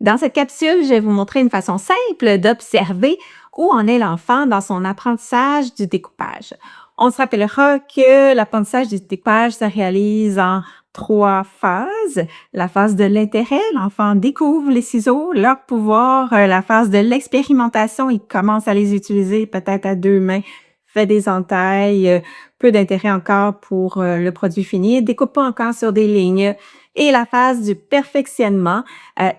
Dans cette capsule, je vais vous montrer une façon simple d'observer où en est l'enfant dans son apprentissage du découpage. On se rappellera que l'apprentissage du découpage se réalise en 3 phases. La phase de l'intérêt, l'enfant découvre les ciseaux, leur pouvoir. La phase de l'expérimentation, il commence à les utiliser peut-être à 2 mains, fait des entailles, peu d'intérêt encore pour le produit fini, découpe pas encore sur des lignes. Et la phase du perfectionnement,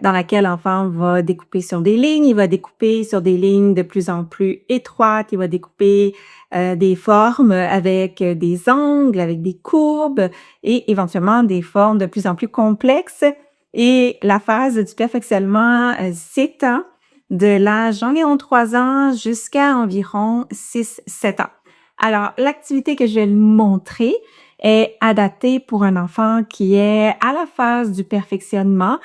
dans laquelle l'enfant va découper sur des lignes, il va découper sur des lignes de plus en plus étroites, il va découper des formes avec des angles, avec des courbes et éventuellement des formes de plus en plus complexes. Et la phase du perfectionnement s'étend de l'âge d'environ 3 ans jusqu'à environ 6-7 ans. Alors, l'activité que je vais montrer est adaptée pour un enfant qui est à la phase du perfectionnement,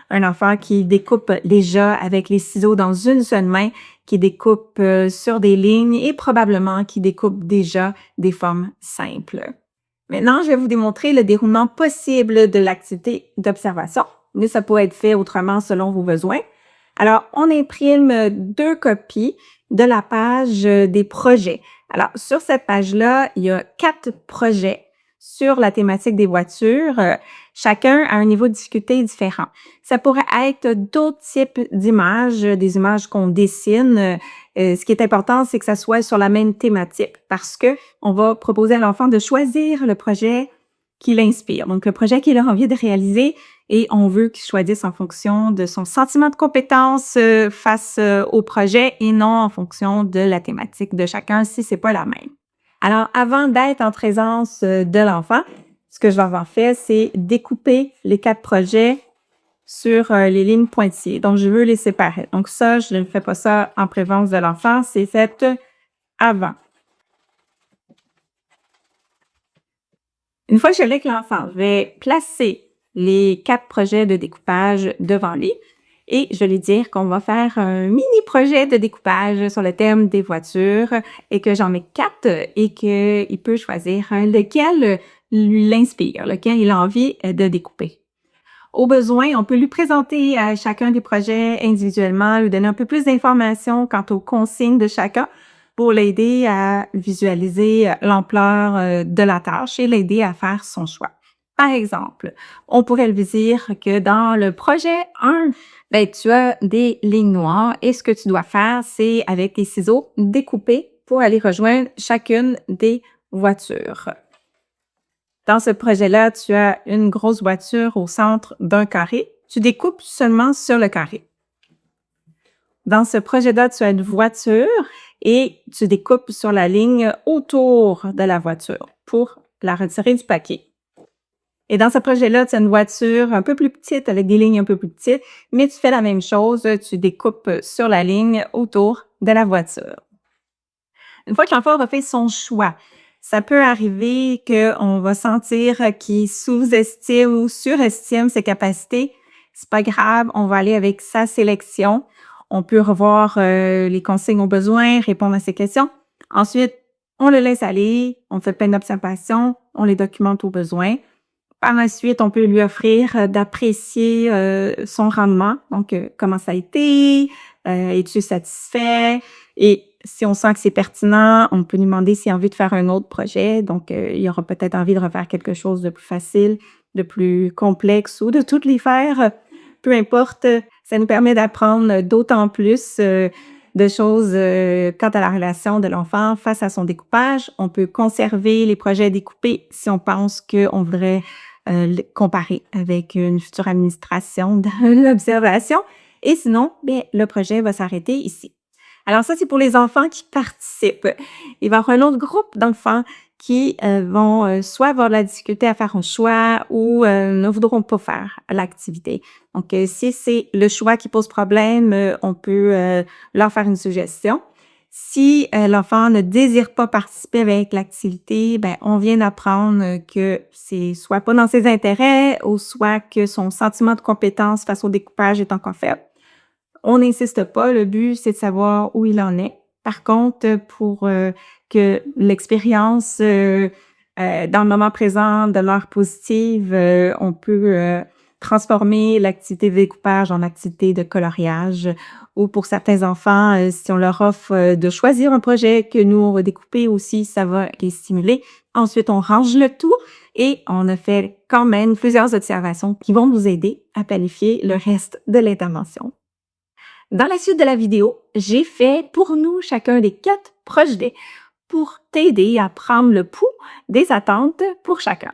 un enfant qui découpe déjà avec les ciseaux dans une seule main, qui découpe sur des lignes et probablement qui découpe déjà des formes simples. Maintenant, je vais vous démontrer le déroulement possible de l'activité d'observation, mais ça peut être fait autrement selon vos besoins. Alors, on imprime 2 copies de la page des projets. Alors, sur cette page-là, il y a 4 projets sur la thématique des voitures, chacun à un niveau de difficulté différent. Ça pourrait être d'autres types d'images, des images qu'on dessine. Ce qui est important, c'est que ça soit sur la même thématique parce que on va proposer à l'enfant de choisir le projet qui l'inspire. Donc, le projet qu'il a envie de réaliser et on veut qu'il choisisse en fonction de son sentiment de compétence face au projet et non en fonction de la thématique de chacun si c'est pas la même. Alors, avant d'être en présence de l'enfant, ce que je vais avoir fait, c'est découper les 4 projets sur les lignes pointillées. Donc, je veux les séparer. Donc, ça, je ne fais pas ça en présence de l'enfant, c'est fait avant. Une fois que je l'ai avec l'enfant, je vais placer les 4 projets de découpage devant lui et je vais lui dire qu'on va faire un mini projet de découpage sur le thème des voitures et que j'en mets 4 et qu'il peut choisir lequel l'inspire, lequel il a envie de découper. Au besoin, on peut lui présenter chacun des projets individuellement, lui donner un peu plus d'informations quant aux consignes de chacun pour l'aider à visualiser l'ampleur de la tâche et l'aider à faire son choix. Par exemple, on pourrait lui dire que dans le projet 1, ben, tu as des lignes noires et ce que tu dois faire, c'est avec tes ciseaux découper pour aller rejoindre chacune des voitures. Dans ce projet-là, tu as une grosse voiture au centre d'un carré. Tu découpes seulement sur le carré. Dans ce projet-là, tu as une voiture et tu découpes sur la ligne autour de la voiture pour la retirer du paquet. Et dans ce projet-là, tu as une voiture un peu plus petite avec des lignes un peu plus petites, mais tu fais la même chose, tu découpes sur la ligne autour de la voiture. Une fois que l'enfant aura fait son choix, ça peut arriver qu'on va sentir qu'il sous-estime ou surestime ses capacités. C'est pas grave, on va aller avec sa sélection. On peut revoir les consignes aux besoins, répondre à ses questions. Ensuite, on le laisse aller, on fait plein d'observations, on les documente aux besoins. Par la suite, on peut lui offrir d'apprécier son rendement. Donc, comment ça a été? Es-tu satisfait? Et si on sent que c'est pertinent, on peut lui demander s'il a envie de faire un autre projet. Donc, il aura peut-être envie de refaire quelque chose de plus facile, de plus complexe ou de toutes les faire. Peu importe, ça nous permet d'apprendre d'autant plus de choses quant à la relation de l'enfant face à son découpage. On peut conserver les projets découpés si on pense qu'on voudrait comparer avec une future administration de l'observation. Et sinon, bien, le projet va s'arrêter ici. Alors ça, c'est pour les enfants qui participent. Il va y avoir un autre groupe d'enfants qui vont soit avoir de la difficulté à faire un choix ou ne voudront pas faire l'activité. Donc, si c'est le choix qui pose problème, on peut leur faire une suggestion. Si l'enfant ne désire pas participer avec l'activité, ben on vient d'apprendre que c'est soit pas dans ses intérêts ou soit que son sentiment de compétence face au découpage est encore faible. On n'insiste pas, le but, c'est de savoir où il en est. Par contre, pour que l'expérience dans le moment présent demeure positive, on peut transformer l'activité de découpage en activité de coloriage ou pour certains enfants, si on leur offre, de choisir un projet que nous, on va découper aussi, ça va les stimuler. Ensuite, on range le tout et on a fait quand même plusieurs observations qui vont nous aider à planifier le reste de l'intervention. Dans la suite de la vidéo, j'ai fait pour nous chacun des 4 projets pour t'aider à prendre le pouls des attentes pour chacun.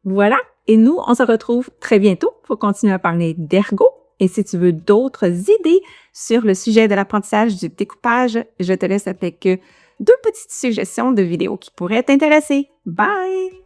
Voilà, et nous, on se retrouve très bientôt pour continuer à parler d'ergo. Et si tu veux d'autres idées sur le sujet de l'apprentissage du découpage, je te laisse avec 2 petites suggestions de vidéos qui pourraient t'intéresser. Bye!